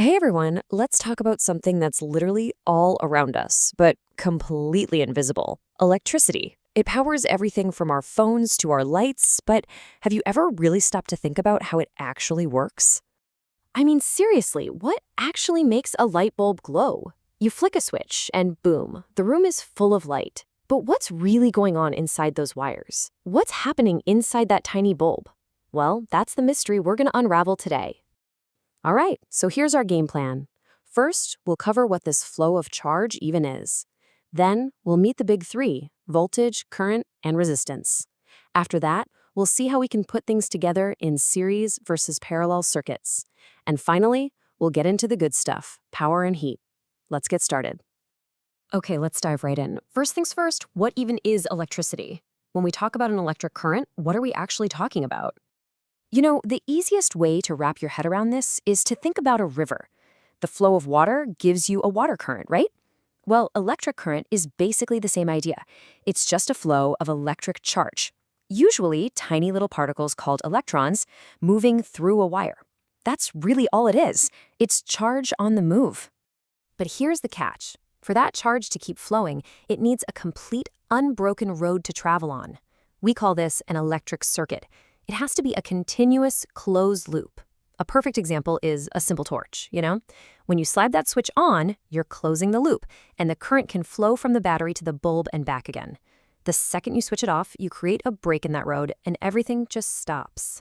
Hey everyone, let's talk about something that's literally all around us, but completely invisible. Electricity. It powers everything from our phones to our lights, but have you ever really stopped to think about how it actually works? I mean, seriously, what actually makes a light bulb glow? You flick a switch, and boom, the room is full of light. But what's really going on inside those wires? What's happening inside that tiny bulb? Well, that's the mystery we're going to unravel today. All right, so here's our game plan. First, we'll cover what this flow of charge even is. Then, we'll meet the big three: voltage, current, and resistance. After that, we'll see how we can put things together in series versus parallel circuits. And finally, we'll get into the good stuff: power and heat. Let's get started. Okay, let's dive right in. First things first, what even is electricity? When we talk about an electric current, what are we actually talking about? You know, the easiest way to wrap your head around this is to think about a river. The flow of water gives you a water current, right? Well, electric current is basically the same idea. It's just a flow of electric charge, usually tiny little particles called electrons, moving through a wire. That's really all it is. It's charge on the move. But here's the catch. For that charge to keep flowing, it needs a complete, unbroken road to travel on. We call this an electric circuit. It has to be a continuous, closed loop. A perfect example is a simple torch, you know? When you slide that switch on, you're closing the loop, and the current can flow from the battery to the bulb and back again. The second you switch it off, you create a break in that road, and everything just stops.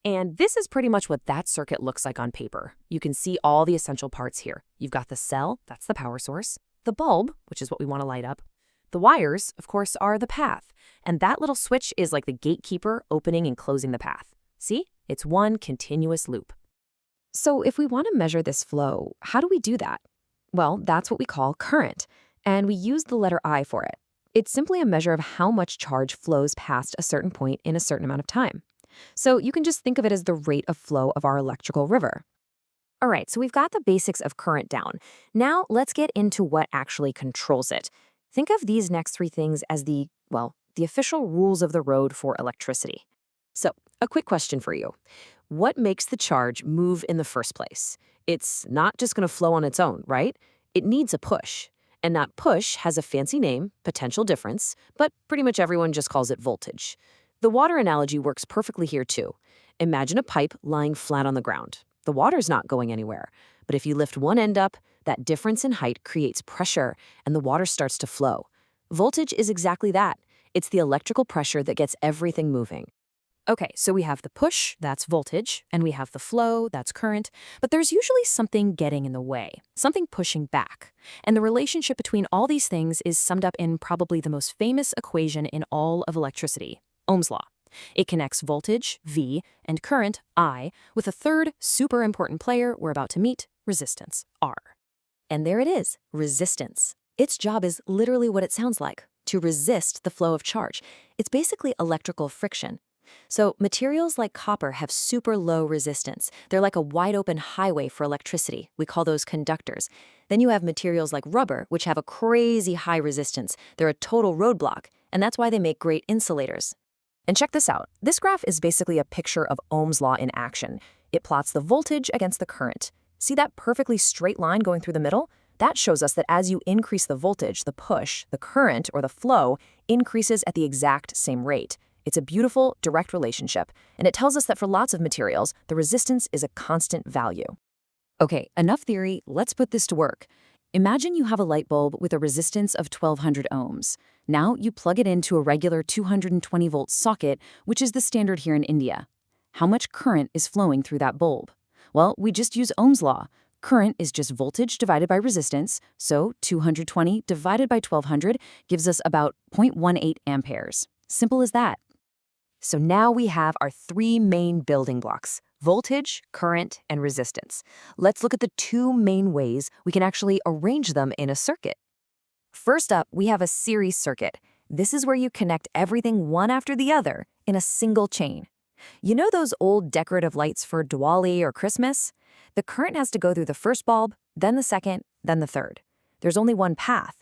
And this is pretty much what that circuit looks like on paper. You can see all the essential parts here. You've got the cell, that's the power source, the bulb, which is what we want to light up. The wires, of course, are the path, and that little switch is like the gatekeeper opening and closing the path. See? It's one continuous loop. So if we want to measure this flow, how do we do that? Well, that's what we call current, and we use the letter I for it. It's simply a measure of how much charge flows past a certain point in a certain amount of time. So you can just think of it as the rate of flow of our electrical river. All right, so we've got the basics of current down. Now let's get into what actually controls it. Think of these next three things as the official rules of the road for electricity. So, a quick question for you. What makes the charge move in the first place? It's not just going to flow on its own, right? It needs a push. And that push has a fancy name, potential difference, but pretty much everyone just calls it voltage. The water analogy works perfectly here too. Imagine a pipe lying flat on the ground. The water's not going anywhere, but if you lift one end up, that difference in height creates pressure and the water starts to flow. Voltage is exactly that. It's the electrical pressure that gets everything moving. Okay, so we have the push, that's voltage, and we have the flow, that's current, but there's usually something getting in the way, something pushing back. And the relationship between all these things is summed up in probably the most famous equation in all of electricity: Ohm's law. It connects voltage, V, and current, I, with a third super important player we're about to meet: resistance, R. And there it is, resistance. Its job is literally what it sounds like: to resist the flow of charge. It's basically electrical friction. So materials like copper have super low resistance. They're like a wide open highway for electricity. We call those conductors. Then you have materials like rubber, which have a crazy high resistance. They're a total roadblock, and that's why they make great insulators. And check this out. This graph is basically a picture of Ohm's law in action. It plots the voltage against the current. See that perfectly straight line going through the middle? That shows us that as you increase the voltage, the push, the current, or the flow increases at the exact same rate. It's a beautiful, direct relationship, and it tells us that for lots of materials, the resistance is a constant value. Okay, enough theory, let's put this to work. Imagine you have a light bulb with a resistance of 1200 ohms. Now you plug it into a regular 220-volt socket, which is the standard here in India. How much current is flowing through that bulb? Well, we just use Ohm's law. Current is just voltage divided by resistance, so 220 divided by 1200 gives us about 0.18 amperes. Simple as that. So now we have our three main building blocks: voltage, current, and resistance. Let's look at the two main ways we can actually arrange them in a circuit. First up, we have a series circuit. This is where you connect everything one after the other in a single chain. You know those old decorative lights for Diwali or Christmas? The current has to go through the first bulb, then the second, then the third. There's only one path.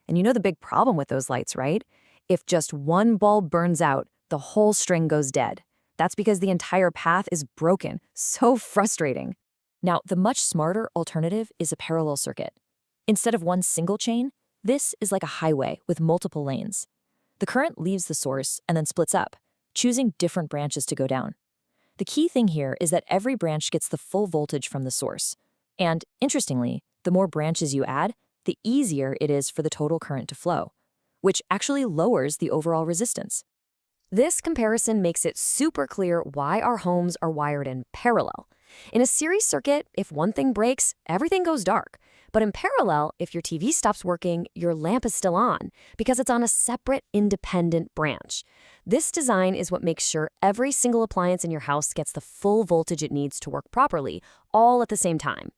And you know the big problem with those lights, right? If just one bulb burns out, the whole string goes dead. That's because the entire path is broken. So frustrating. Now, the much smarter alternative is a parallel circuit. Instead of one single chain, this is like a highway with multiple lanes. The current leaves the source and then splits up, choosing different branches to go down. The key thing here is that every branch gets the full voltage from the source. And interestingly, the more branches you add, the easier it is for the total current to flow, which actually lowers the overall resistance. This comparison makes it super clear why our homes are wired in parallel. In a series circuit, if one thing breaks, everything goes dark. But in parallel, if your TV stops working, your lamp is still on because it's on a separate, independent branch. This design is what makes sure every single appliance in your house gets the full voltage it needs to work properly, all at the same time.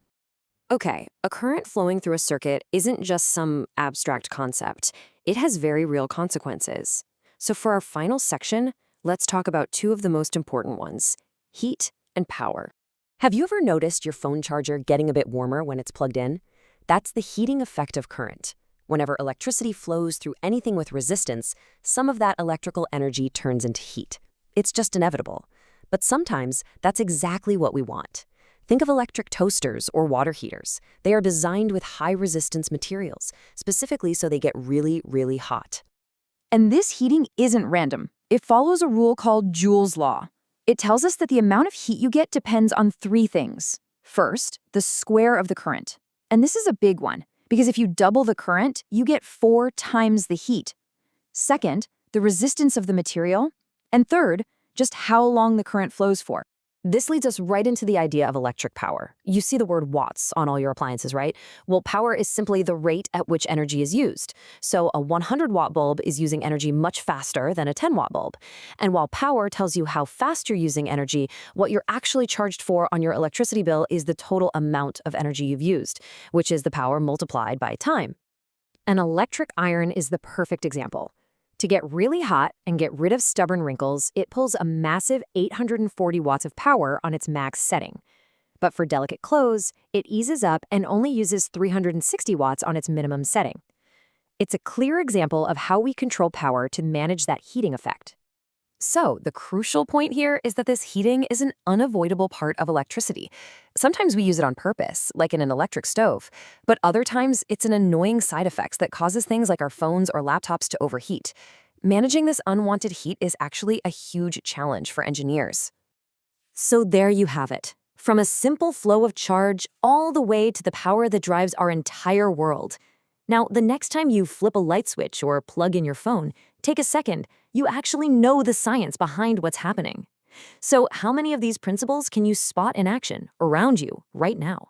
Okay, a current flowing through a circuit isn't just some abstract concept. It has very real consequences. So for our final section, let's talk about two of the most important ones: heat and power. Have you ever noticed your phone charger getting a bit warmer when it's plugged in? That's the heating effect of current. Whenever electricity flows through anything with resistance, some of that electrical energy turns into heat. It's just inevitable. But sometimes that's exactly what we want. Think of electric toasters or water heaters. They are designed with high-resistance materials, specifically so they get really, really hot. And this heating isn't random. It follows a rule called Joule's law. It tells us that the amount of heat you get depends on three things. First, the square of the current. And this is a big one, because if you double the current, you get 4 times the heat. Second, the resistance of the material. And third, just how long the current flows for. This leads us right into the idea of electric power. You see the word watts on all your appliances, right? Well, power is simply the rate at which energy is used. So a 100-watt bulb is using energy much faster than a 10-watt bulb. And while power tells you how fast you're using energy, what you're actually charged for on your electricity bill is the total amount of energy you've used, which is the power multiplied by time. An electric iron is the perfect example. To get really hot and get rid of stubborn wrinkles, it pulls a massive 840 watts of power on its max setting. But for delicate clothes, it eases up and only uses 360 watts on its minimum setting. It's a clear example of how we control power to manage that heating effect. So, the crucial point here is that this heating is an unavoidable part of electricity. Sometimes we use it on purpose, like in an electric stove, but other times it's an annoying side effect that causes things like our phones or laptops to overheat. Managing this unwanted heat is actually a huge challenge for engineers. So there you have it. From a simple flow of charge all the way to the power that drives our entire world. Now, the next time you flip a light switch or plug in your phone, take a second. You actually know the science behind what's happening. So how many of these principles can you spot in action around you right now?